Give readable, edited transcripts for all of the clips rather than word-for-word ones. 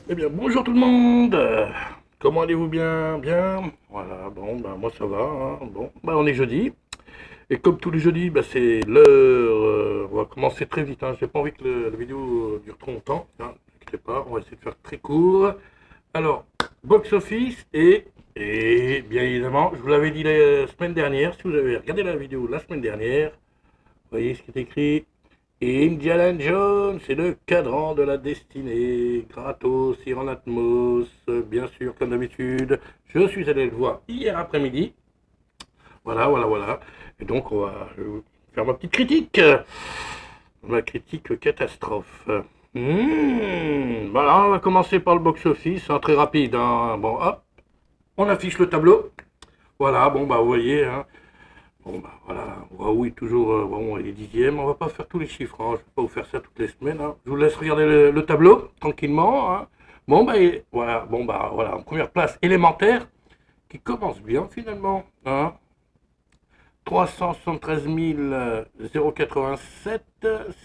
Eh bien, bonjour tout le monde. Comment allez-vous bien? Bien. Voilà, bon, ben moi ça va, hein. Bon, ben on est jeudi. Et comme tous les jeudis, ben, c'est l'heure. On va commencer très vite, hein. J'ai pas envie que la vidéo dure trop longtemps, hein. Ne inquiétez pas, on va essayer de faire très court. Alors, box-office et bien évidemment, je vous l'avais dit la semaine dernière, si vous avez regardé la vidéo la semaine dernière, vous voyez ce qui est écrit. Indiana Jones, c'est le cadran de la destinée, gratos, en Atmos, bien sûr, comme d'habitude. Je suis allé le voir hier après-midi. Voilà, voilà, voilà. Et donc, je vais faire ma petite critique. Ma critique catastrophe. Voilà, on va commencer par le box-office, hein, très rapide, hein. Bon, hop, on affiche le tableau. Voilà, bon, bah, vous voyez, hein. Bon, bah voilà, Raoult est toujours, bon, il est dixième. On va pas faire tous les chiffres, hein. Je vais pas vous faire ça toutes les semaines, hein. Je vous laisse regarder le tableau, tranquillement, hein. Bon, bah, voilà, bon, bah, voilà, en première place, élémentaire, qui commence bien, finalement, hein. 373 087,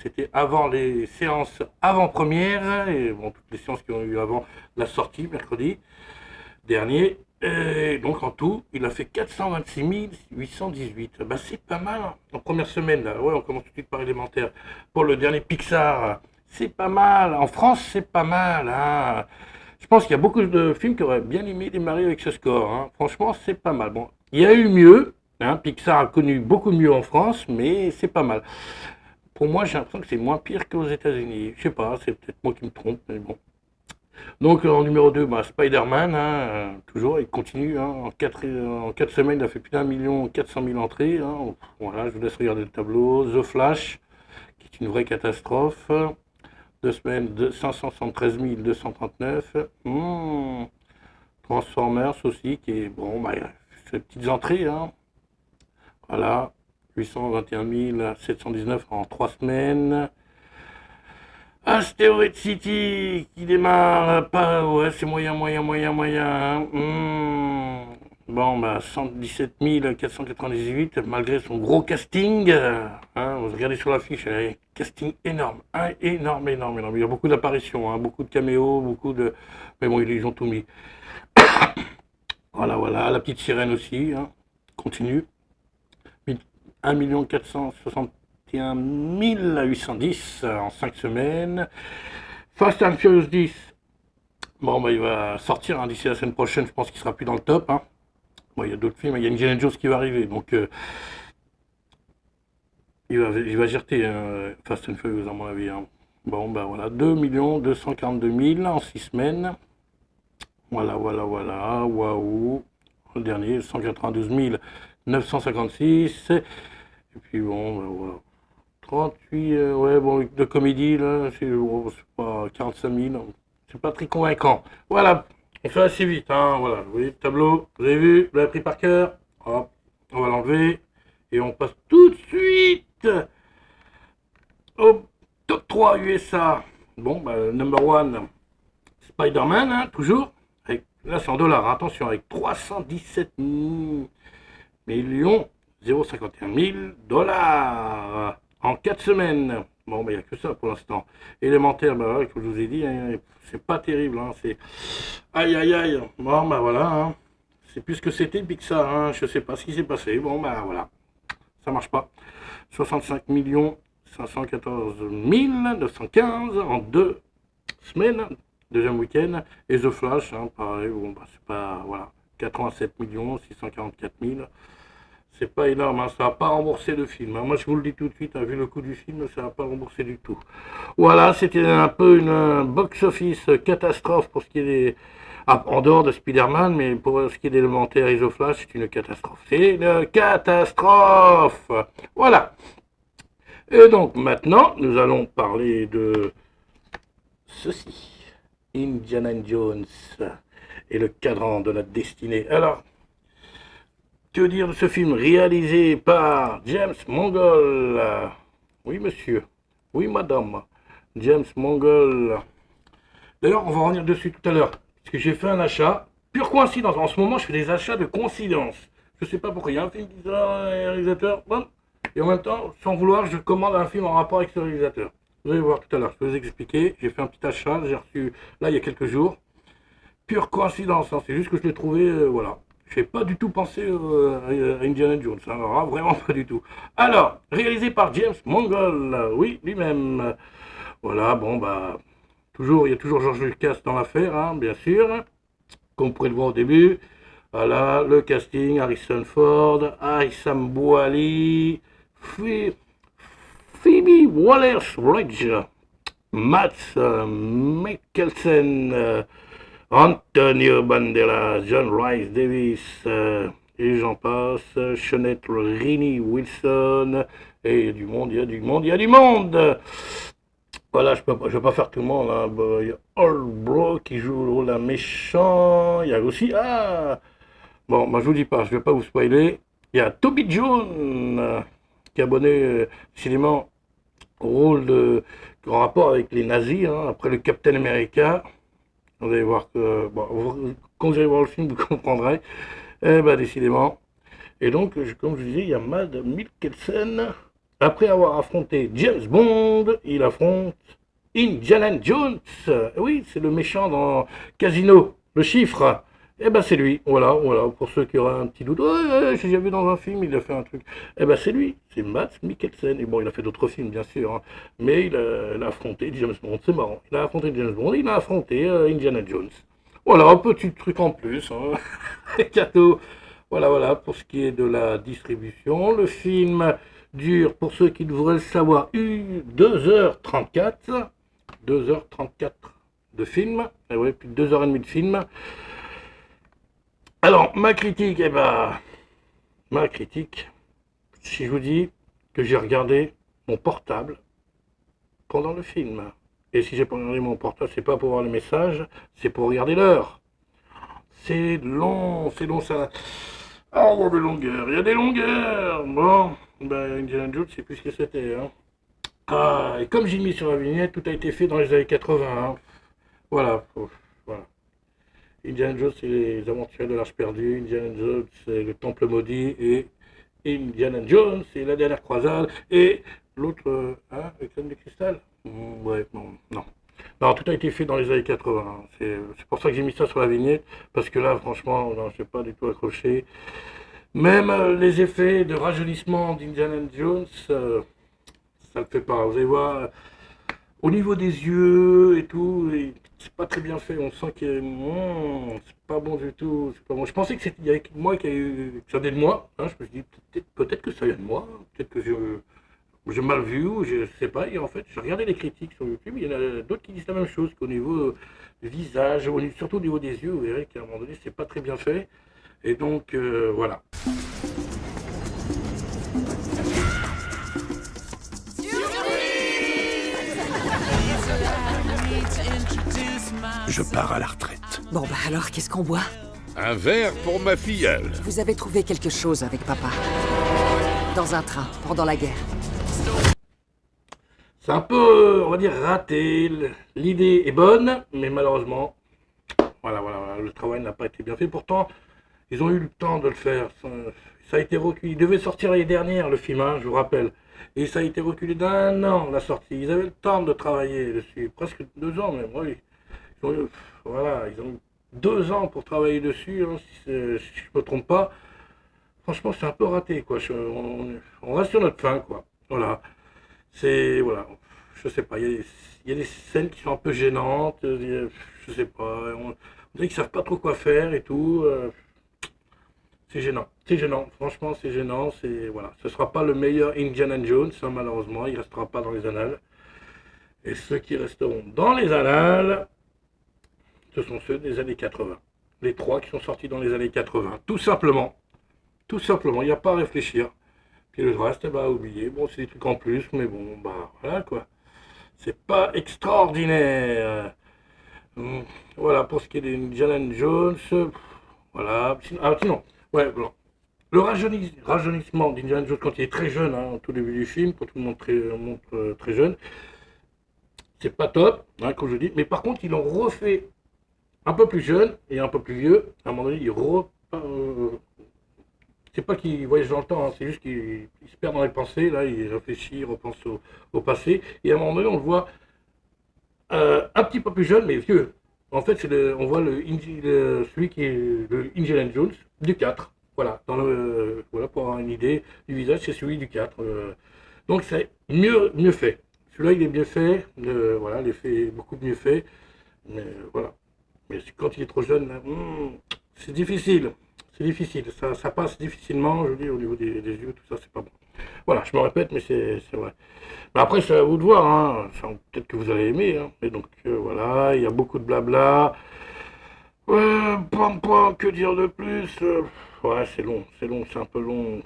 c'était avant les séances avant-première, et bon, toutes les séances qui ont eu avant la sortie, mercredi dernier. Et donc en tout, il a fait 426 818. Bah, c'est pas mal, hein. En première semaine, là. Ouais, on commence tout de suite par élémentaire. Pour le dernier Pixar, c'est pas mal. En France, c'est pas mal, hein. Je pense qu'il y a beaucoup de films qui auraient bien aimé démarrer avec ce score, hein. Franchement, c'est pas mal. Bon, il y a eu mieux, hein. Pixar a connu beaucoup mieux en France, mais c'est pas mal. Pour moi, j'ai l'impression que c'est moins pire qu'aux États-Unis. Je sais pas, c'est peut-être moi qui me trompe, mais bon. Donc en numéro 2, bah, Spider-Man, hein, toujours, il continue, hein, en 4 semaines, il a fait plus d'1 400 000 entrées, hein. Voilà, je vous laisse regarder le tableau. The Flash, qui est une vraie catastrophe. 2 semaines, 573 239. Transformers aussi, qui est, bon, bah, il a fait ses petites entrées, hein. Voilà, 821 719 en 3 semaines. Asteroid City qui démarre pas, ouais, c'est moyen, moyen, moyen, moyen, hein. Bon, bah, 117 498, malgré son gros casting, hein, vous regardez sur l'affiche, un casting énorme, hein, énorme, énorme, énorme. Il y a beaucoup d'apparitions, hein, beaucoup de caméos, beaucoup de. Mais bon, ils ont tout mis. Voilà, voilà, la petite sirène aussi, hein, continue. 1 461 810 en 5 semaines. Fast and Furious 10, bon, bah, il va sortir, hein, d'ici la semaine prochaine, je pense qu'il sera plus dans le top, hein. Bon, il y a d'autres films, il y a Indiana Jones qui va arriver, donc il va jeter, Fast and Furious à mon avis, hein. Bon, bah voilà, 2 242 000 en 6 semaines. Voilà, voilà, voilà, waouh. Le dernier, 192 956. Et puis bon, bah, voilà. 38, ouais, bon, de comédie, là, c'est pas 45 000, c'est pas très convaincant. Voilà, on fait assez vite, hein, voilà, vous voyez le tableau, vous avez vu, vous l'avez pris par cœur, hop, on va l'enlever, et on passe tout de suite au top 3 USA. Bon, bah, number one, Spider-Man, hein, toujours, là c'est en dollars, hein, attention, avec 317 millions 051 000 dollars en 4 semaines. Bon, il n'y a que ça pour l'instant. Élémentaire, bah, comme je vous ai dit, hein, c'est pas terrible, hein, c'est. Aïe, aïe, aïe. Bon, bah voilà, hein. C'est plus ce que c'était Pixar, hein. Je sais pas ce qui s'est passé. Bon, bah voilà. Ça marche pas. 65 514 915 en 2 semaines. Deuxième week-end. Et The Flash, hein, pareil, bon, bah, c'est pas. Voilà. 87 644 000. C'est pas énorme, hein, ça va pas rembourser le film, hein. Moi, je vous le dis tout de suite, hein, vu le coût du film, ça va pas rembourser du tout. Voilà, c'était un peu une box-office catastrophe pour ce qui est des. Ah, en dehors de Spider-Man, mais pour ce qui est d'élémentaire et The Flash, c'est une catastrophe. C'est une catastrophe. Voilà. Et donc maintenant, nous allons parler de ceci. Indiana Jones et le cadran de la destinée. Alors, que dire de ce film réalisé par James Mangold? Oui, monsieur. Oui, madame. James Mangold. D'ailleurs, on va revenir dessus tout à l'heure. Parce que j'ai fait un achat. Pure coïncidence. En ce moment, je fais des achats de coïncidence. Je sais pas pourquoi. Il y a un film qui sort, un réalisateur. Bon. Et en même temps, sans vouloir, je commande un film en rapport avec ce réalisateur. Vous allez voir tout à l'heure, je vais vous expliquer. J'ai fait un petit achat, j'ai reçu là il y a quelques jours. Pure coïncidence, hein, c'est juste que je l'ai trouvé, voilà. Je n'ai pas du tout pensé à Indiana Jones, hein, alors, vraiment pas du tout. Alors, réalisé par James Mangold, oui, lui-même. Voilà, bon, bah, toujours, il y a toujours George Lucas dans l'affaire, hein, bien sûr, comme vous pourrez le voir au début. Voilà, le casting, Harrison Ford, Aïssam Bouali, Phoebe Waller-Bridge, Mads Mikkelsen, Antonio Banderas, John Rhys Davis, et j'en passe, Shonette Rini Wilson, et il y a du monde, il y a du monde, il y a du monde. Voilà, je vais pas faire tout le monde, hein. Bah, il y a Holbrook qui joue le rôle d'un méchant, il y a aussi, bon, bah, je vous dis pas, je vais pas vous spoiler, il y a Toby Jones, qui est abonné décidément au rôle en rapport avec les nazis, hein, après le Captain America. Vous allez voir que, bon, quand vous allez voir le film, vous comprendrez. Eh ben, décidément. Et donc, comme je vous disais, il y a Mads Mikkelsen. Après avoir affronté James Bond, il affronte Indiana Jones. Oui, c'est le méchant dans Casino, le chiffre. Eh ben c'est lui, voilà, voilà, pour ceux qui auraient un petit doute, ouais, j'ai déjà vu dans un film, il a fait un truc. Eh ben c'est lui, c'est Mads Mikkelsen. Et bon, il a fait d'autres films, bien sûr, hein, mais il a affronté James Bond, c'est marrant. Il a affronté James Bond, il a affronté Indiana Jones. Voilà, un petit truc en plus, hein. Cadeau. Voilà, voilà, pour ce qui est de la distribution. Le film dure, pour ceux qui devraient le savoir, 2h34. 2h34 de film. Et ouais, plus de 2h30 de film. Alors, ma critique, eh ben, ma critique, si je vous dis que j'ai regardé mon portable pendant le film. Et si j'ai pas regardé mon portable, c'est pas pour voir les messages, c'est pour regarder l'heure. C'est long, ça. Ah, il y a des longueurs, il y a des longueurs. Bon, ben, Indiana Jones, c'est plus ce que c'était, hein. Ah, et comme j'ai mis sur la vignette, tout a été fait dans les années 80, hein. Voilà, voilà. Indiana Jones, c'est les aventures de l'Arche perdue. Indiana Jones, c'est le Temple maudit. Et Indiana Jones, c'est la dernière croisade. Et l'autre, hein, le crâne de cristal. Ouais, bon, non. Non, tout a été fait dans les années 80, hein. C'est pour ça que j'ai mis ça sur la vignette. Parce que là, franchement, non, je n'ai pas du tout accroché. Même les effets de rajeunissement d'Indiana Jones, ça ne le fait pas. Vous allez voir, au niveau des yeux et tout, c'est pas très bien fait. On sent que c'est pas bon du tout. C'est pas bon. Je pensais que c'était il y avait que moi que ça venait de moi, hein. Je me suis dit peut-être que ça vient de moi, peut-être que j'ai mal vu ou je sais pas. Et en fait, j'ai regardé les critiques sur YouTube. Il y en a d'autres qui disent la même chose qu'au niveau du visage, surtout au niveau des yeux. Vous verrez qu'à un moment donné, c'est pas très bien fait. Et donc voilà. Je pars à la retraite. Bon bah alors, qu'est-ce qu'on boit? Un verre pour ma filleule. Vous avez trouvé quelque chose avec papa. Dans un train, pendant la guerre. C'est un peu, on va dire, raté. L'idée est bonne, mais malheureusement, voilà, le travail n'a pas été bien fait. Pourtant, ils ont eu le temps de le faire. Ça a été reculé. Il devait sortir l'année dernière, le film, hein, je vous rappelle. Et ça a été reculé d'1 an, la sortie. Ils avaient le temps de travailler dessus. Presque 2 ans même, oui. Voilà, ils ont eu 2 ans pour travailler dessus, hein, si je ne me trompe pas. Franchement, c'est un peu raté, quoi. On reste sur notre fin, quoi. Voilà. Voilà. Je sais pas, il y a des scènes qui sont un peu gênantes. Je sais pas. On dirait qu'ils savent pas trop quoi faire et tout. C'est gênant. C'est gênant. Franchement, c'est gênant. Voilà. Ce sera pas le meilleur Indiana Jones, hein, malheureusement. Il restera pas dans les annales. Et ceux qui resteront dans les annales, ce sont ceux des années 80. Les 3 qui sont sortis dans les années 80. Tout simplement. Tout simplement. Il n'y a pas à réfléchir. Puis le reste, bah, oublier. Bon, c'est des trucs en plus, mais bon, bah, voilà, quoi. C'est pas extraordinaire. Voilà, pour ce qui est d'Indiana Jones, voilà. Sinon, ouais, bon. Le rajeunissement d'Indiana Jones quand il est très jeune, hein, au tout début du film, pour tout le monde montre très jeune, c'est pas top, hein, comme je dis. Mais par contre, ils l'ont refait un peu plus jeune et un peu plus vieux. À un moment donné, c'est pas qu'il voyage dans le temps, hein, c'est juste qu'il se perd dans les pensées, là, il réfléchit, il repense au passé, et à un moment donné, on le voit un petit peu plus jeune, mais vieux. En fait, on voit celui qui est le Indiana Jones du 4. Voilà, voilà, pour avoir une idée du visage, c'est celui du 4. Donc c'est mieux fait. Celui-là, il est bien fait, voilà, l'effet est beaucoup mieux fait, mais voilà. Mais quand il est trop jeune, là, c'est difficile. C'est difficile, ça passe difficilement, je veux dire, au niveau des yeux, tout ça, c'est pas bon. Voilà, je me répète, mais c'est vrai. Mais après, c'est à vous de voir, hein. Peut-être que vous allez aimer, hein. Et donc, voilà, il y a beaucoup de blabla. Que dire de plus ouais, c'est long, c'est un peu long.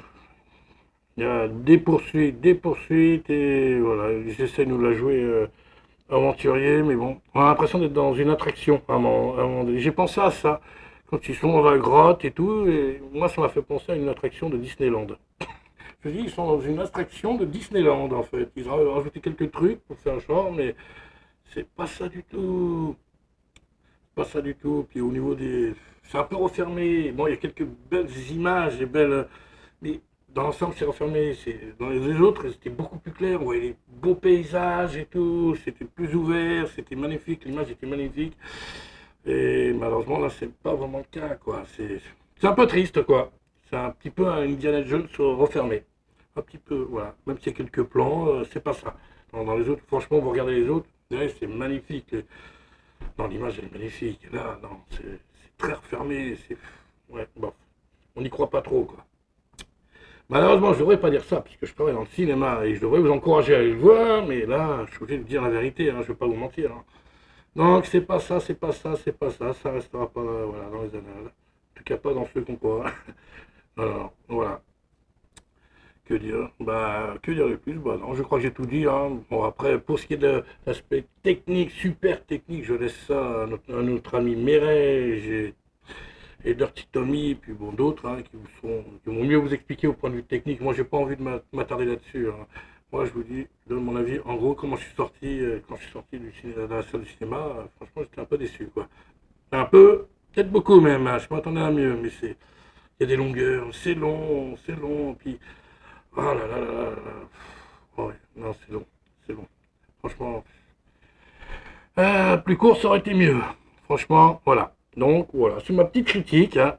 Il y a des poursuites, et voilà, ils essaient de nous la jouer aventurier, mais bon, on a l'impression d'être dans une attraction à un moment donné. J'ai pensé à ça, quand ils sont dans la grotte et tout, et moi, ça m'a fait penser à une attraction de Disneyland. Je dis, ils sont dans une attraction de Disneyland, en fait. Ils ont rajouté quelques trucs pour faire genre, mais c'est pas ça du tout. Pas ça du tout. Puis au niveau des... C'est un peu refermé. Bon, il y a quelques belles images et belles... Mais dans l'ensemble, c'est refermé. Dans les autres, c'était beaucoup plus clair. On voyait les beaux paysages et tout. C'était plus ouvert. C'était magnifique. L'image était magnifique. Et malheureusement, là, c'est pas vraiment le cas, quoi. C'est un peu triste, quoi. C'est un petit peu un Indiana Jones refermé. Un petit peu, voilà. Même s'il y a quelques plans, c'est pas ça. Dans les autres, franchement, vous regardez les autres, c'est magnifique. Non, l'image elle est magnifique. Là, non, c'est très refermé. Ouais, bon, on n'y croit pas trop, quoi. Malheureusement, je devrais pas dire ça, puisque je travaille dans le cinéma et je devrais vous encourager à aller le voir, mais là, je suis obligé de dire la vérité, hein, je vais pas vous mentir. Hein. Donc, c'est pas ça, ça restera pas voilà, dans les annales. En tout cas, pas dans ceux qu'on croit. Alors, voilà. Que dire de plus? Bah non, je crois que j'ai tout dit. Hein. Bon, après, pour ce qui est de l'aspect technique, super technique, je laisse ça à notre ami Mireille et Dirty Tommy, puis bon, d'autres hein, qui vont mieux vous expliquer au point de vue technique. Moi, j'ai pas envie de m'attarder là-dessus. Hein. Moi, je vous dis, je donne mon avis. En gros, quand je suis sorti de la salle du cinéma, franchement, j'étais un peu déçu, quoi. Un peu, peut-être beaucoup même. Hein. Je m'attendais à mieux, mais il y a des longueurs, c'est long, puis... Oh là là là là là. Ouais, non, c'est long. Franchement, plus court, ça aurait été mieux. Franchement, voilà. Donc, voilà, c'est ma petite critique. Hein.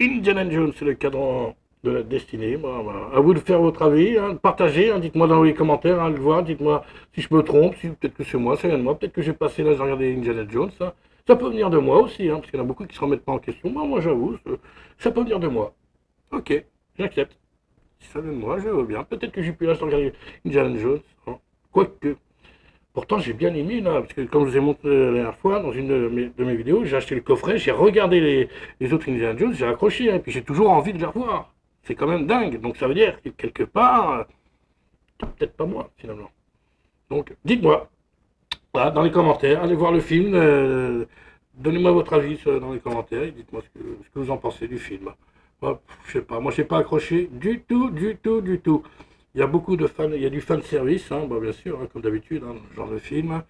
Indiana Jones, c'est le cadran de la destinée. Bah, voilà. À vous de faire votre avis, hein, de partager. Hein, dites-moi dans les commentaires, hein, de voir. Dites-moi si je me trompe, si peut-être que c'est moi, ça vient de moi. Peut-être que j'ai passé là, j'ai regardé Indiana Jones. Hein. Ça peut venir de moi aussi, hein, parce qu'il y en a beaucoup qui se remettent pas en question. Moi, j'avoue, ça peut venir de moi. Ok, j'accepte. Si ça vient de moi, je veux bien. Peut-être que j'ai pu là, regarder Indiana Jones. Hein. Quoique. Pourtant, j'ai bien aimé, là, parce que comme je vous ai montré la dernière fois, dans une de mes vidéos, j'ai acheté le coffret, j'ai regardé les autres Indiana Jones, j'ai accroché, hein, et puis j'ai toujours envie de les revoir. C'est quand même dingue. Donc ça veut dire que quelque part, peut-être pas moi, finalement. Donc, dites-moi, voilà, dans les commentaires, allez voir le film, donnez-moi votre avis dans les commentaires, et dites-moi ce que vous en pensez du film. Moi, je sais pas, moi j'ai pas accroché du tout. Il y a beaucoup de fans, il y a du fan service, hein, bah, bien sûr, hein, comme d'habitude, hein, ce genre de film.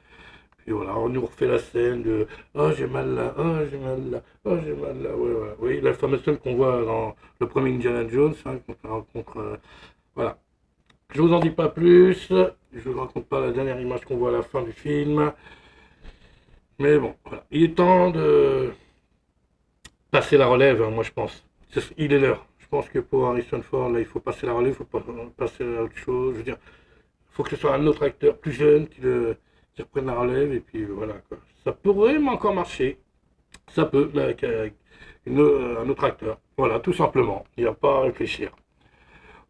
Puis voilà, on nous refait la scène de oh j'ai mal là, oh j'ai mal là, oh j'ai mal là, ouais. Oui, la fameuse scène qu'on voit dans le premier Indiana Jones, hein, quand on rencontre. Voilà. Je vous en dis pas plus, je vous raconte pas la dernière image qu'on voit à la fin du film. Mais bon, voilà. Il est temps de passer la relève, hein, moi je pense. Il est l'heure. Je pense que pour Harrison Ford, là, il faut passer la relève, il faut passer à autre chose. Je veux dire, il faut que ce soit un autre acteur plus jeune qui reprenne la relève, et puis voilà, quoi. Ça pourrait encore marcher. Ça peut, là, avec un autre acteur. Voilà, tout simplement. Il n'y a pas à réfléchir.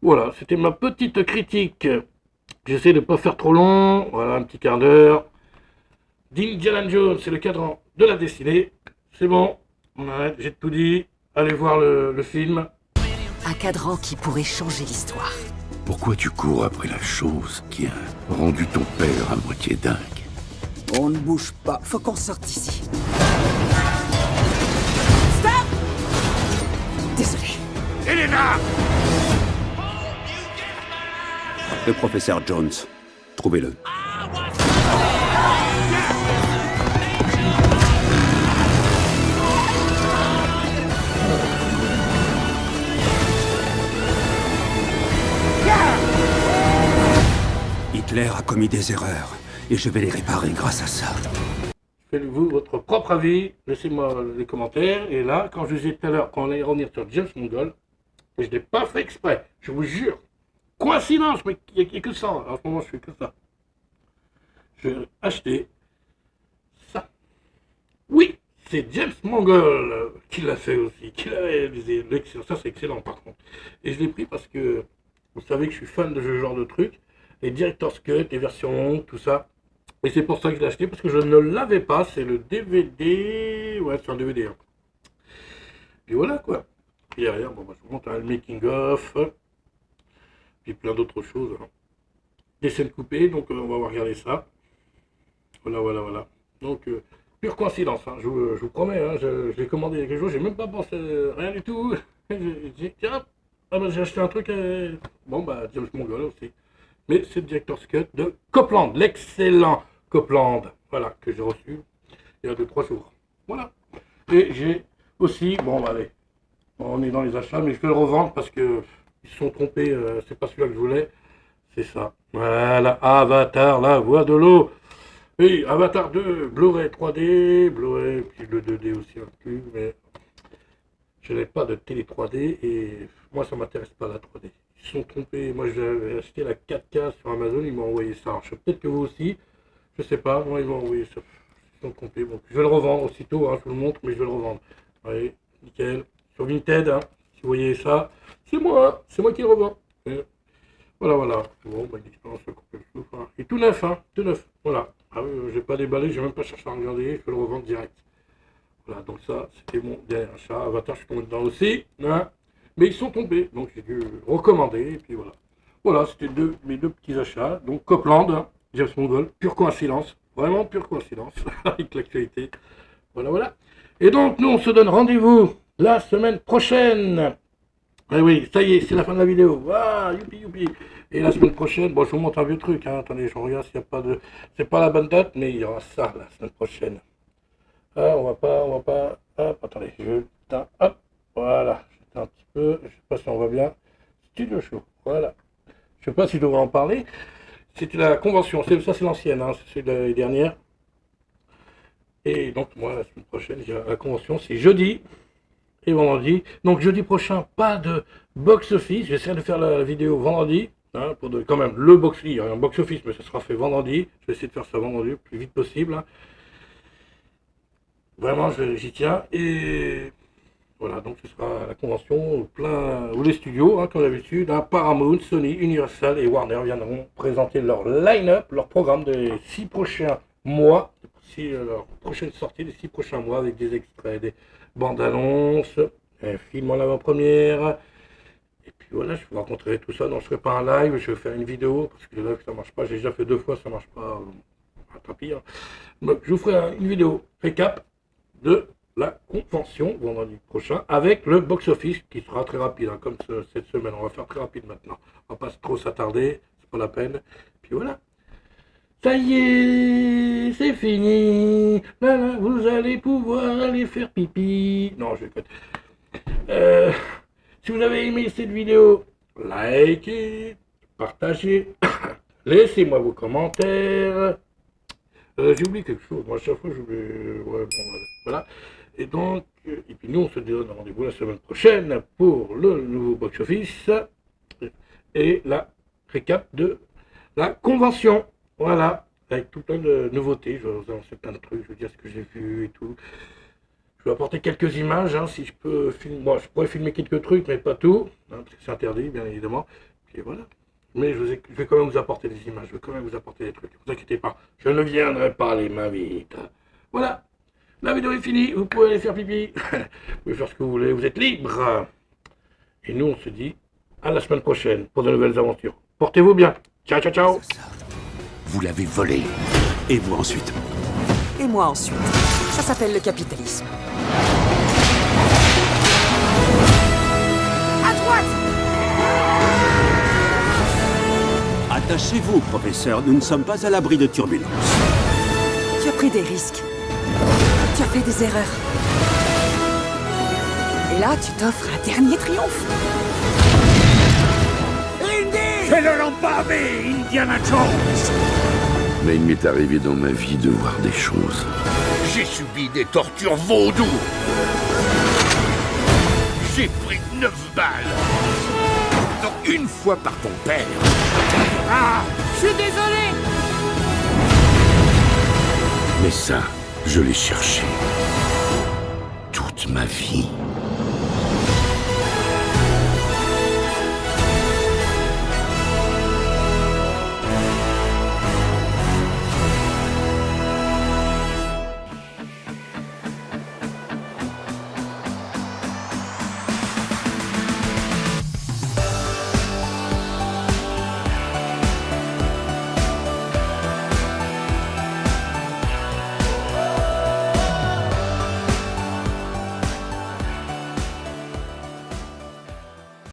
Voilà, c'était ma petite critique. J'essaie de ne pas faire trop long. Voilà, un petit quart d'heure. d'Indiana Jones, c'est le cadran de la destinée. C'est bon, on arrête, j'ai tout dit. Allez voir le film. Un cadran qui pourrait changer l'histoire. Pourquoi tu cours après la chose qui a rendu ton père à moitié dingue? On ne bouge pas, faut qu'on sorte d'ici. Stop! Désolé. Elena! Le professeur Jones. Trouvez-le. commis des erreurs, et je vais les réparer grâce à ça. Faites-vous votre propre avis, laissez-moi les commentaires. Et là, quand je vous disais tout à l'heure, quand on allait revenir sur James Mangold, je ne l'ai pas fait exprès, je vous jure. Coïncidence, mais il n'y a que ça. En ce moment, je fais que ça. J'ai acheté ça. Oui, c'est James Mangold qui l'a fait aussi, qui l'a réalisé. Ça, c'est excellent par contre. Et je l'ai pris parce que vous savez que je suis fan de ce genre de trucs. Les Director's Cut, les versions longues, tout ça. Et c'est pour ça que je l'ai acheté, parce que je ne l'avais pas. C'est le DVD. Ouais, c'est un DVD. Hein. Puis voilà quoi. Puis derrière, bon, bah, je vous montre le making of. Puis plein d'autres choses. Hein. Des scènes coupées, donc on va regarder ça. Voilà. Donc, pure coïncidence, hein. Je vous promets, hein, je l'ai commandé il y a quelques jours, j'ai même pas pensé rien du tout. J'ai dit, tiens, j'ai acheté un truc, bon bah, James Mangold aussi. Mais c'est le Director's Cut de Copland, l'excellent Copland, voilà, que j'ai reçu il y a 2-3 jours. Voilà. Et j'ai aussi, bon bah allez, on est dans les achats, mais je vais le revendre parce que ils se sont trompés, c'est pas celui-là que je voulais, c'est ça. Voilà, Avatar, la voix de l'eau. Oui, Avatar 2, Blu-ray 3D, Blu-ray, puis le 2D aussi inclus, mais je n'ai pas de télé 3D et moi ça m'intéresse pas la 3D. Ils se sont trompés, moi j'avais acheté la 4K sur Amazon, ils m'ont envoyé ça. Alors, peut-être que vous aussi, je sais pas, moi ils m'ont envoyé ça. Ils se sont trompés, bon, je vais le revendre aussitôt, hein, je vous le montre, mais je vais le revendre. Allez, nickel, sur Vinted, hein, si vous voyez ça, c'est moi qui le revends. Et voilà. Bon, bah, une expérience complète. Hein. Et tout neuf, voilà. Ah oui, j'ai pas déballé, j'ai même pas cherché à regarder, je peux le revendre direct. Voilà, donc ça, c'était mon dernier achat. Avatar, je suis tombé dedans aussi. Hein. Mais ils sont tombés, donc j'ai dû recommander, et puis voilà. Voilà, c'était mes deux petits achats. Donc Copland, hein, James Mangold, pure coïncidence. Vraiment pure coïncidence, avec l'actualité. Voilà. Et donc, nous, on se donne rendez-vous la semaine prochaine. Eh oui, ça y est, c'est la fin de la vidéo. Ah, youpi. Et la semaine prochaine, bon, je vous montre un vieux truc. Hein. Attendez, je regarde s'il n'y a pas de... C'est pas la bonne date, mais il y aura ça la semaine prochaine. Ah, on va pas... Hop, attendez, hop, voilà. J'étais un petit peu... Je sais pas si on va bien. Studio Show, voilà. Je sais pas si je devrais en parler. C'était la convention. Ça, c'est l'ancienne, hein. C'est l'année dernière. Et donc, moi, la semaine prochaine, la convention, c'est jeudi et vendredi. Donc jeudi prochain, pas de box-office. J'essaie de faire la vidéo vendredi. Hein, pour quand même le box-office. Il y a un box-office, mais ça sera fait vendredi. Je vais essayer de faire ça vendredi le plus vite possible. Hein. Vraiment, j'y tiens. Et voilà, donc ce sera la convention où les studios, hein, comme d'habitude, hein, Paramount, Sony, Universal et Warner viendront présenter leur line-up, leur programme des 6 prochains mois. Leur prochaine sortie des 6 prochains mois avec des extraits, des bandes annonces, un film en avant-première. Et puis voilà, je vous raconterai tout ça. Non, je ne ferai pas un live, je vais faire une vidéo parce que le live ça marche pas. J'ai déjà fait 2 fois, ça marche pas. Tant pis. Hein. Donc, je vous ferai une vidéo récap de la convention vendredi prochain avec le box-office qui sera très rapide, hein, comme cette semaine. On va faire très rapide maintenant. On va pas trop s'attarder, c'est pas la peine. Puis voilà. Ça y est, c'est fini. Là, vous allez pouvoir aller faire pipi. Non, je vais si vous avez aimé cette vidéo, likez, partagez, laissez-moi vos commentaires. J'ai oublié quelque chose. Moi, à chaque fois, j'oublie. Ouais, bon, voilà. Et donc, et puis nous, on se donne rendez-vous la semaine prochaine pour le nouveau box-office et la récap de la convention. Voilà, avec tout plein de nouveautés, je vais vous annoncer plein de trucs, je vais dire ce que j'ai vu et tout. Je vais apporter quelques images, hein, si je peux filmer. Bon, je pourrais filmer quelques trucs, mais pas tout, hein, parce que c'est interdit, bien évidemment. Puis voilà. Mais je vais quand même vous apporter des images, je vais quand même vous apporter des trucs. Ne vous inquiétez pas, je ne viendrai pas les mains vides. Voilà, la vidéo est finie, vous pouvez aller faire pipi. Vous pouvez faire ce que vous voulez, vous êtes libre. Et nous, on se dit à la semaine prochaine pour de nouvelles aventures. Portez-vous bien. Ciao. Vous l'avez volé. Et vous ensuite. Et moi ensuite. Ça s'appelle le capitalisme. À droite! Attachez-vous, professeur, nous ne sommes pas à l'abri de turbulences. Tu as pris des risques. Tu as fait des erreurs. Et là, tu t'offres un dernier triomphe. Indy! Fais-le l'embarmer, Indiana Jones! Mais il m'est arrivé dans ma vie de voir des choses. J'ai subi des tortures vaudou. J'ai pris 9 balles. Donc une fois par ton père. Ah! Je suis désolé. Mais ça, je l'ai cherché. Toute ma vie.